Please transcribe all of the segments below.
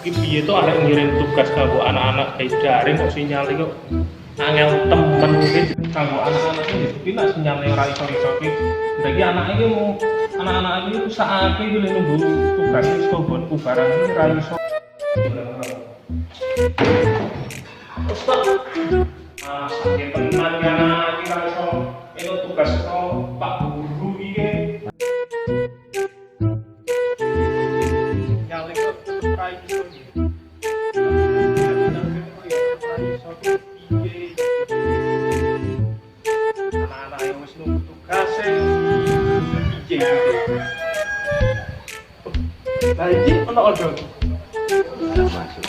iki piye to arek ngirim tugas kanggo anak-anak guys daring kok sinyale kok angel temen iki kanggo anak-anak iki nek sinyale ora iso-iso iki ndek anak iki mau anak-anak iki usahake iki lho nunggu tugas iki nggonku barang iki ora iso. Ustaz, sakit tenan ya iki ora iso itu tugas kok Pak Guru iki. Nyale kok ora iso iki. Anak-anak yang wis nunggu tugas piye lah iki ono order masuk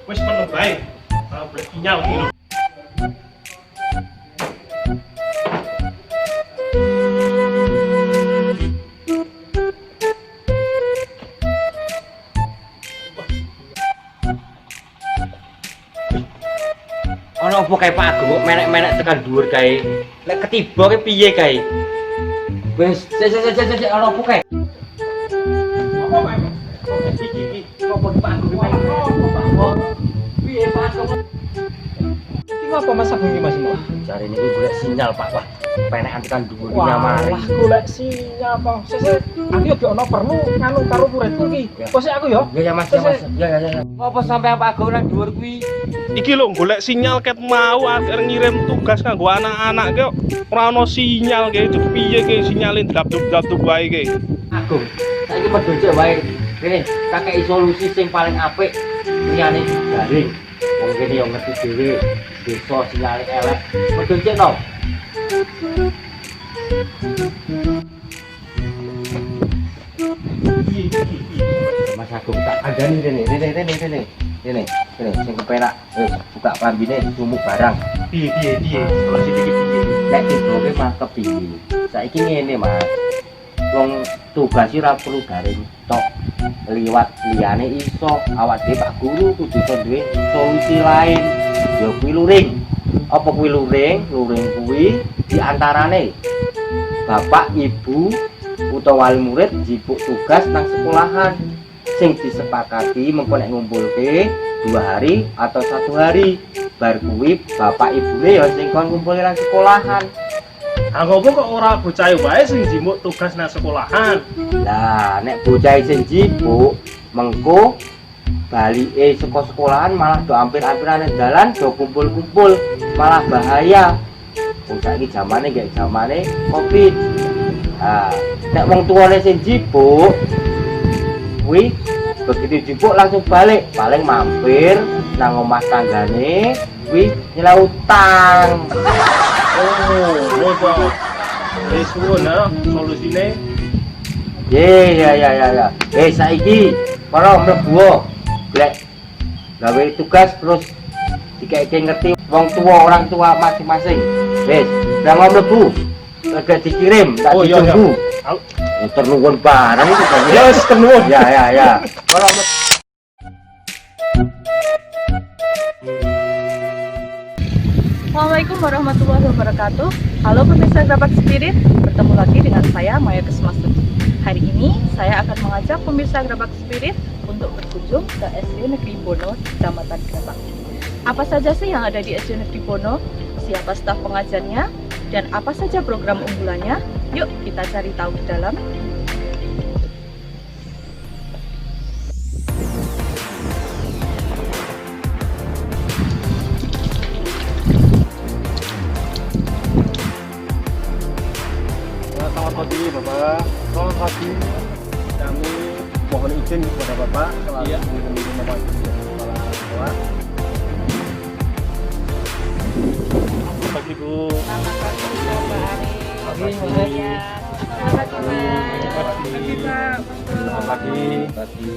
wis penuh bae boleh sinyal iki lho. Ono apa kae Pak Agung kok menek-menek tekan dhuwur kae. Lek ketiba ki piye kae? Wis, sik ono apa kae? Apa Pak? Iki Apa Pak Agung Pak? Piye Pak Agung? Iki apa Mas Agung iki Mas? Jare niku golek sinyal Pak. Wah, penekan tekan dhuwur ki Wah, nyamari. golek sinyal Pak. Sik, aku yo ono perlu nganu karo muridku iki. Kok sik aku yo? Ya Mas, ya Mas. Ya. Apa sampe Pak Agung nang dhuwur kuwi? iki lho golek sinyal ket mau arek ngirim tugas kanggo anak-anak kok ora ono sinyal kae piye ke sinyale ndap-ndap wae ke. Agung, saiki medhot cek wae. Kene kakek solusi sing paling apik liyane daring. Wong kene yo ngerti dhewe desa sinyale elek. Medhot cek no. Mas Agung tak kandhani rene. Rene, sing kepenak. Wis buka klambine sumuk barang. Piye solusi iki piye Nek digoke mah kepiye? Saiki ngene, Mas. Wong tugas ora perlu daring tok. Liwat liyane iso awak dhewe Pak Guru kudu iso duwe solusi lain. Ya kuwi luring. Apa kuwi luring? Luring kuwi diantarane bapak, ibu, utawa wali murid jipuk tugas nang sekolahan. Sing disepakati mengko nek ngumpulke 2 hari atau 1 hari. Bar kuwi bapak ibune ya sing kon ngumpulke nang sekolahan. Anggopo kok ora bocah wae sing jimuk tugas nang sekolahan. Lah nek bocah sing jipuk mengko balike saka sekolahan malah do ampir-ampirane dalan do kumpul-kumpul malah bahaya. Wong saiki zamane gak zamane Covid. Nah, nek wong tuane sing jipuk kuwi begitu jipuk langsung balik, paling mampir nang omah tanggane kuwi nyela utang. Oh, wis suwun solusine. Ya. Saiki para mlebu golek gawe tugas terus dikeke ngerti wong tua orang tua masing-masing. Wis, nang mlebu. Agak dikirim, tak ditunggu. Ternuwun barang itu kan. Ya wis ternuwun. Ya. Para Assalamualaikum warahmatullahi wabarakatuh. Halo pemirsa Gerabak Spirit, bertemu lagi dengan saya Maya Kesmasuti. Hari ini saya akan mengajak pemirsa Gerabak Spirit untuk berkunjung ke SD Negeri Bono, Kecamatan Gerabak. Apa saja sih yang ada di SD Negeri Bono? Siapa staf pengajarnya? Dan apa saja program unggulannya? Yuk kita cari tahu di dalam. Selamat pagi Bapak. Selamat pagi. Kami mohon izin kepada Bapak selalu mengunjungi Bapak kepala sekolah. Selamat pagi Bu. Selamat pagi Mbak Ari. Selamat pagi Pak. Selamat pagi.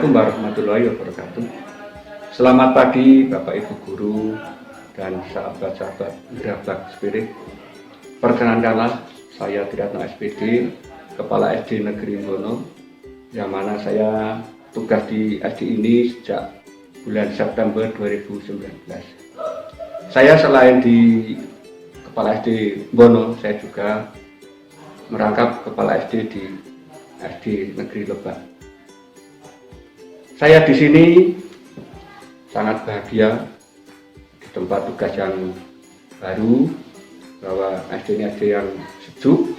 Assalamualaikum warahmatullahi wabarakatuh. Selamat pagi Bapak Ibu Guru dan sahabat-sahabat Gerabak Spirit. Perkenankanlah, saya Triatno SPD, Kepala SD Negeri Bono, yang mana saya tugas di SD ini sejak bulan September 2019. Saya selain di Kepala SD Bono, saya juga merangkap Kepala SD di SD Negeri Lebak. Saya di sini sangat bahagia di tempat tugas yang baru, bahwa SD ini SD yang sejuk,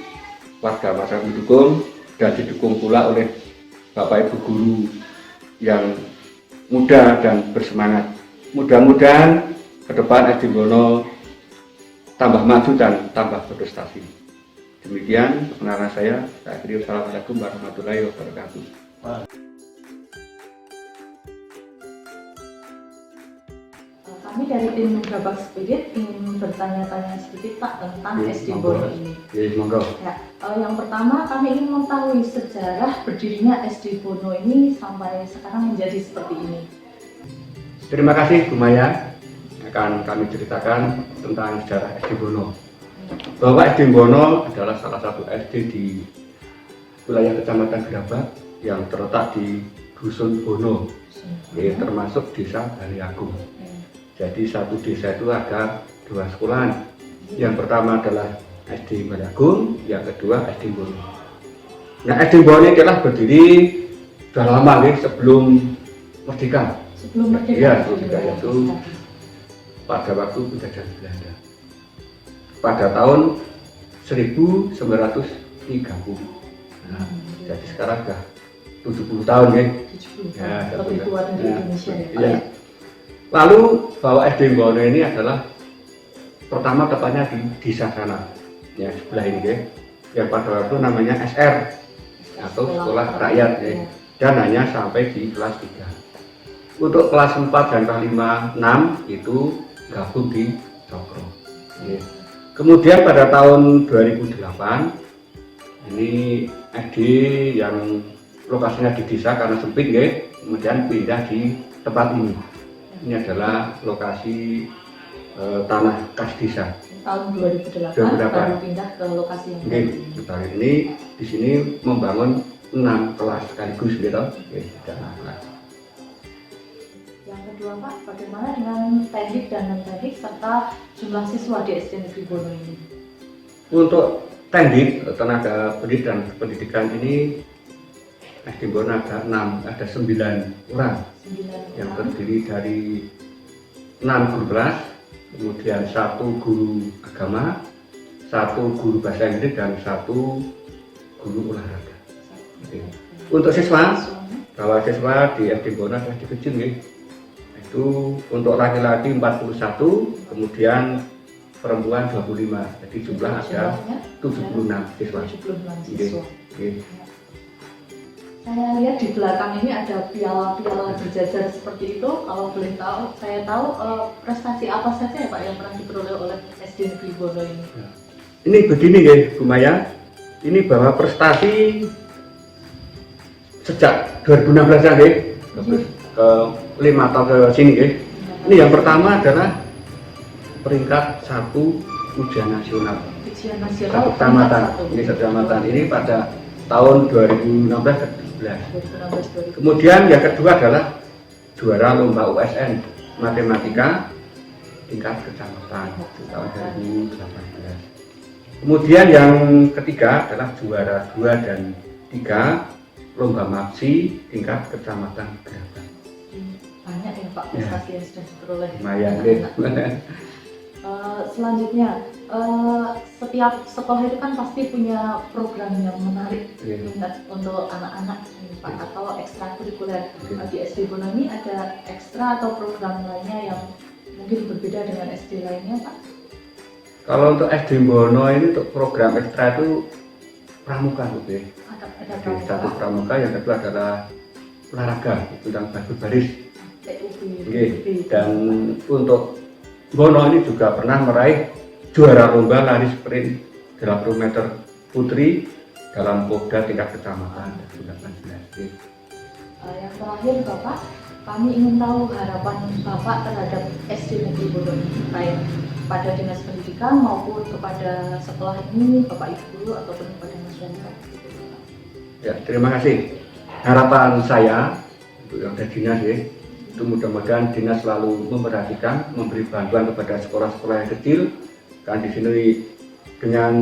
warga masyarakat mendukung, dan didukung pula oleh Bapak Ibu Guru yang muda dan bersemangat. Mudah-mudahan ke depan SD Bono tambah maju dan tambah berprestasi. Demikian perkenalan saya. Akhiri, wassalamualaikum warahmatullahi wabarakatuh. Kami dari tim Gerabak Spirit ingin bertanya-tanya sedikit Pak tentang SD Bono ini. Monggo. Ya, yang pertama kami ingin mengetahui sejarah berdirinya SD Bono ini sampai sekarang menjadi seperti ini. Terima kasih Bu Maya. Akan kami ceritakan tentang sejarah SD Bono. Bahwa SD Bono adalah salah satu SD di wilayah Kecamatan Gerabak yang terletak di Dusun Bono, termasuk Desa Baliagung. Jadi satu desa itu ada dua sekolahan. Yang pertama adalah SD Baliagung, yang kedua SD Bono. Nah, SD Bono ini telah berdiri sudah lama nih, sebelum merdeka. Sebelum merdeka? Iya, merdeka itu pada waktu penjajahan Belanda. Pada tahun 1930. Nah, jadi sekarang sudah 70 tahun ya. 70 Ya, lebih tua dari Indonesia ya Pak. Ya. Lalu bahwa SD Bono ini adalah pertama tepatnya di desa sana, ya sebelah ini ya, yang pada waktu namanya SR atau sekolah rakyat ya, dan hanya sampai di kelas 3. Untuk kelas 4 dan kelas 5, 6 itu gabung di Cokro. Ya. Kemudian pada tahun 2008 ini SD yang lokasinya di desa karena sempit ya, kemudian pindah di tempat ini. Ini adalah lokasi tanah kas desa. Tahun 2008 baru pindah ke lokasi yang baru. Ini di sini membangun 6 kelas sekaligus gitu. Yang kedua Pak, bagaimana dengan teknik dan non teknik serta jumlah siswa di SD Negeri Bono ini? Untuk teknik, tenaga pendidik dan pendidikan ini SD Bono ada 9 orang yang terdiri dari 6 guru kelas, kemudian 1 guru agama, 1 guru bahasa Inggris, dan 1 guru olahraga. Untuk siswa, bahwa siswa di SD Bono sudah dikecil ya. Itu untuk laki-laki 41, kemudian perempuan 25. Jadi jumlah ada 76 siswa. 76 siswa. Saya lihat di belakang ini ada piala-piala berjajar seperti itu. Kalau boleh tahu, saya tahu prestasi apa saja ya Pak yang pernah diperoleh oleh SD Negeri Bono ini? Ini begini ya Bu Maya, ini bahwa prestasi sejak 2016 ya, ke 5 tahun ke sini ya. Ini yang pertama adalah peringkat 1 ujian nasional. Ujian nasional kecamatan. Ini kecamatan ini pada tahun 2016. Kemudian yang kedua adalah juara lomba USN matematika tingkat kecamatan tahun 2018. Kemudian yang ketiga adalah juara 2 dan 3 lomba MAPSI tingkat kecamatan Gerabak. Banyak ya Pak prestasi yang sudah diperoleh. Lumayan. Selanjutnya, setiap sekolah itu kan pasti punya program yang menarik untuk anak-anak Pak, atau ekstrakurikuler. Di SD Bono ini ada ekstra atau program lainnya yang mungkin berbeda dengan SD lainnya Pak? Kalau untuk SD Bono ini untuk program ekstra itu pramuka ya. Ada satu pramuka, yang kedua adalah olahraga, tentang baris. Dan untuk Bono ini juga pernah meraih juara lomba lari sprint 80 meter putri dalam Popda tingkat kecamatan 2018. Yang terakhir Bapak, kami ingin tahu harapan Bapak terhadap SD Negeri Bono ini, baik pada dinas pendidikan maupun kepada sekolah ini, Bapak Ibu guru ataupun kepada masyarakat. Ya, terima kasih. Harapan saya untuk yang dari dinas ya, itu mudah-mudahan dinas selalu memperhatikan, memberi bantuan kepada sekolah-sekolah yang kecil. Kan di sini dengan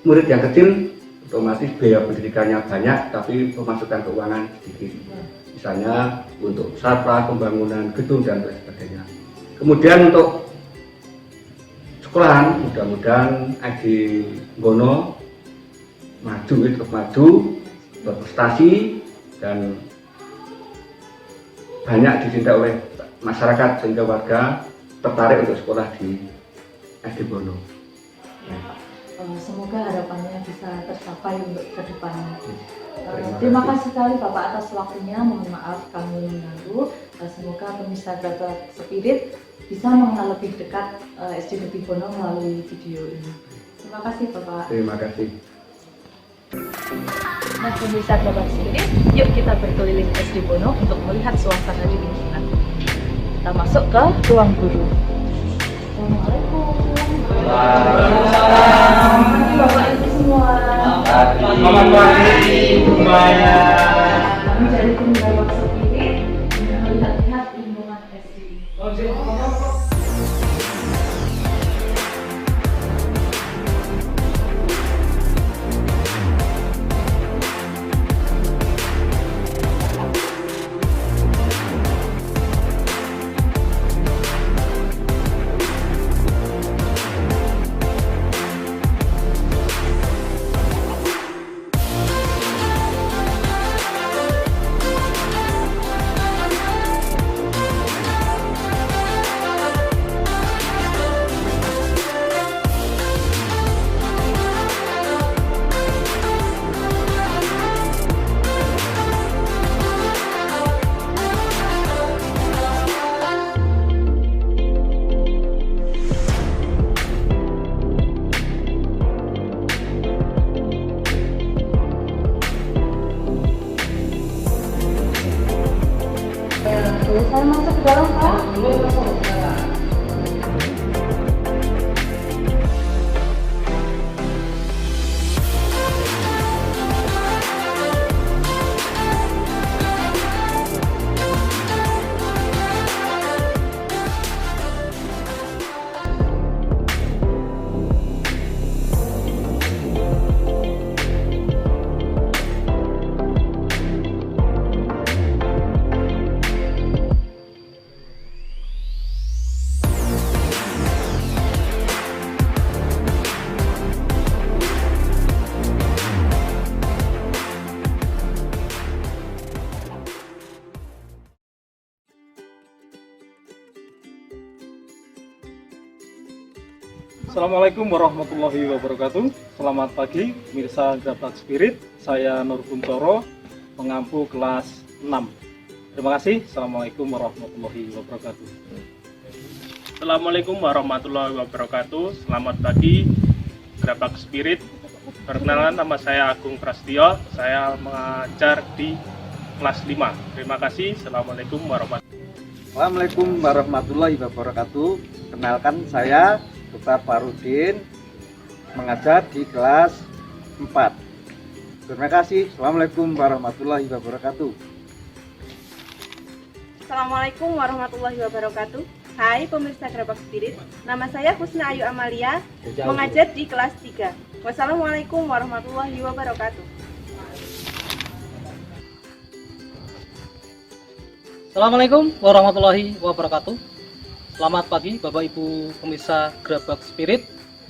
murid yang kecil, otomatis biaya pendidikannya banyak, tapi pemasukan keuangan sedikit. Misalnya untuk sarana pembangunan gedung dan lain sebagainya. Kemudian untuk sekolahan, mudah-mudahan SD Bono terus maju, berprestasi dan banyak dicintai oleh masyarakat sehingga warga tertarik untuk sekolah di SD Bono. Semoga harapannya bisa tercapai untuk ke depannya. Terima kasih sekali Bapak atas waktunya. Mohon maaf kami mengganggu. Semoga pemirsa Grabat Spirit bisa mengenal lebih dekat SD Negeri Bono melalui video ini. Terima kasih Bapak. Terima kasih. Nah, pemirsa Grabat Spirit, yuk kita berkeliling SD Bono untuk melihat suasana di lingkungan. Kita masuk ke ruang guru. Assalamualaikum. Waalaikumsalam. Bapak Ibu semua. Selamat pagi semuanya. Kami dari tim Grabat Spirit melihat lingkungan SD. Saya masuk ke dalam, Pak. Assalamualaikum warahmatullahi wabarakatuh. Selamat pagi pemirsa Grabat Spirit. Saya Nur Kuncoro, pengampu kelas 6. Terima kasih. Assalamualaikum warahmatullahi wabarakatuh. Assalamualaikum warahmatullahi wabarakatuh. Selamat pagi Grabat Spirit. Perkenalan, nama saya Agung Prastio. Saya mengajar di kelas 5. Terima kasih. Assalamualaikum warahmatullahi wabarakatuh. Assalamualaikum warahmatullahi wabarakatuh. Kenalkan, saya Dr. Farudin, mengajar di kelas 4. Terima kasih. Assalamualaikum warahmatullahi wabarakatuh. Assalamualaikum warahmatullahi wabarakatuh. Hai pemirsa Grabat Spirit, nama saya Husna Ayu Amalia, mengajar di kelas 3. Wassalamualaikum warahmatullahi wabarakatuh. Assalamualaikum warahmatullahi wabarakatuh. Selamat pagi Bapak Ibu pemirsa Grabat Spirit.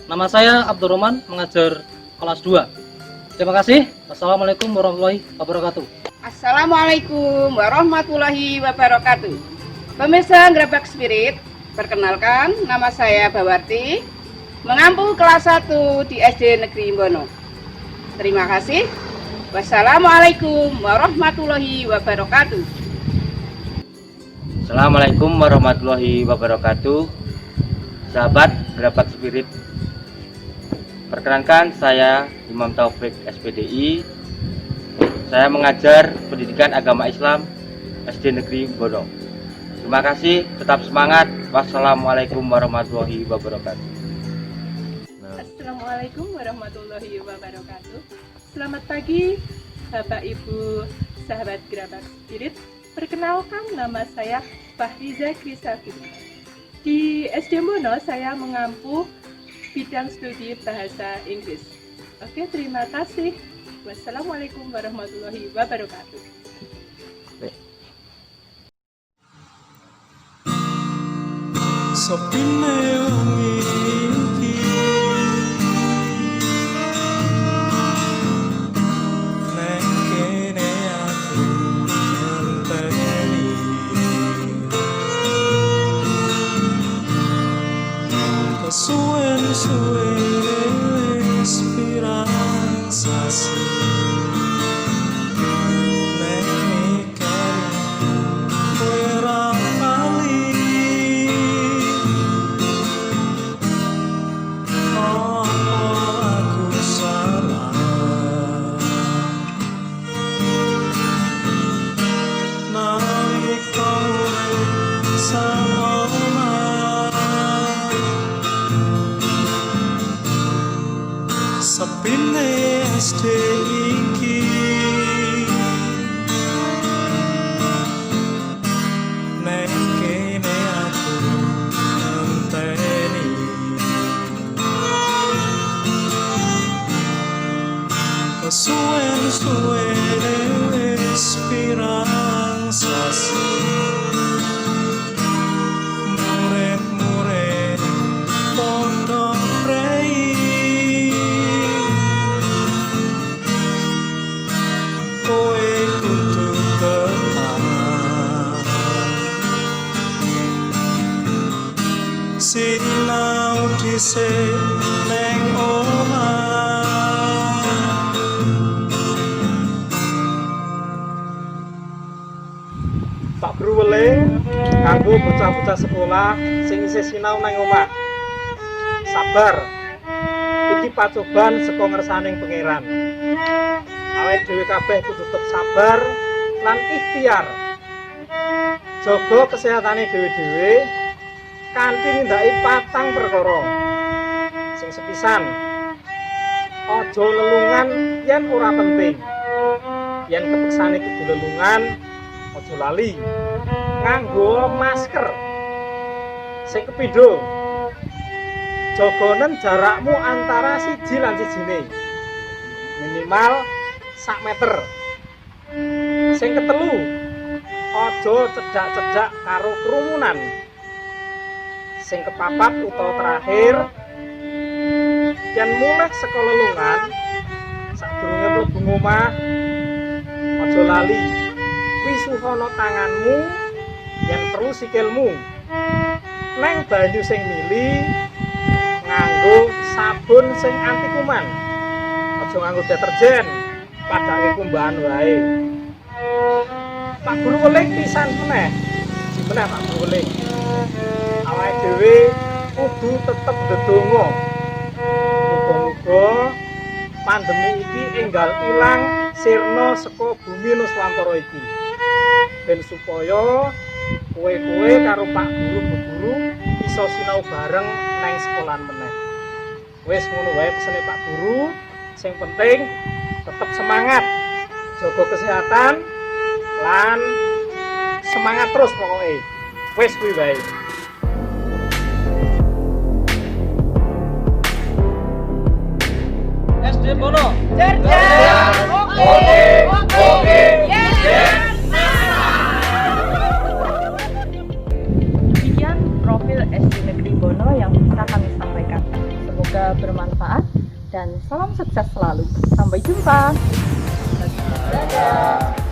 Nama saya Abdurrahman, mengajar kelas 2. Terima kasih. Wassalamualaikum warahmatullahi wabarakatuh. Assalamualaikum warahmatullahi wabarakatuh. Pemirsa Grabat Spirit, perkenalkan, nama saya Bawarti, mengampu kelas 1 di SD Negeri Bono. Terima kasih. Wassalamualaikum warahmatullahi wabarakatuh. Assalamualaikum warahmatullahi wabarakatuh. Sahabat Grabat Spirit, perkenalkan saya Imam Taufik SPDI, Saya mengajar pendidikan agama Islam SD Negeri Bono. Terima kasih, tetap semangat. Wassalamualaikum warahmatullahi wabarakatuh. Assalamualaikum warahmatullahi wabarakatuh. Selamat pagi Bapak Ibu sahabat Gerabak Spirit. Perkenalkan, nama saya Fahriza Krisafitri. Di SD Bono saya mengampu bidang studi bahasa Inggris. Oke, terima kasih. Wassalamualaikum warahmatullahi wabarakatuh. Sepine wengi iki nek kene aku ngenteni kesuwen-suwe wis pirang sasi nek mikir kowe ra bali. Sepine SD iki nek kene aku ngenteni kesuwen-suwe wis pirang sasi murid-murid pondok prei kowe kudu tetap sinau dhisik ning omah. Pak Guru weling kanggo bocah-bocah sekolah sing isih sinau nang omah. Sabar. Iki pacoban saka ngersaning pangeran. Awake dhewe kabeh kudu tetep sabar lan ikhtiar. Jaga kesehatane dhewe-dhewe kanthi nindaki 4 perkara. Sing sepisan, aja lelungan yen ora penting. Yen kepeksane kudu lelungan, aja lali nganggo masker. Sing kepindho, jaganen jarakmu antara siji lan sijine minimal 1 meter. Sing ketelu, aja cedhak-cedhak karo kerumunan. Sing kepapat utawa terakhir, yen mulih saka lelungan sadurunge mlebu omah, aja lali wisuhana tanganmu, yen perlu sikilmu. Neng banyu sing mili nganggo sabun sing anti kuman. Aja nganggo deterjen, padake kumbahan wae. Pak Guru weling pisan meneh. Meneh Pak Guru weling. Awake dhewe kudu tetep ndedonga. Muga-muga pandemi iki enggal ilang sirna saka bumi Nuswantara iki. Ben supaya kowe-kowe karo Pak Guru Bu Guru iso sinau bareng nang sekolahan meneh. Wis ngono wae pesene Pak Guru. Sing penting tetep semangat, jaga kesehatan lan semangat terus pokoknya. Wis kuwi wae. SD Bono. Demikian profil SD Negeri Bono yang bisa kami sampaikan. Semoga bermanfaat dan salam sukses selalu. Sampai jumpa. Dadah.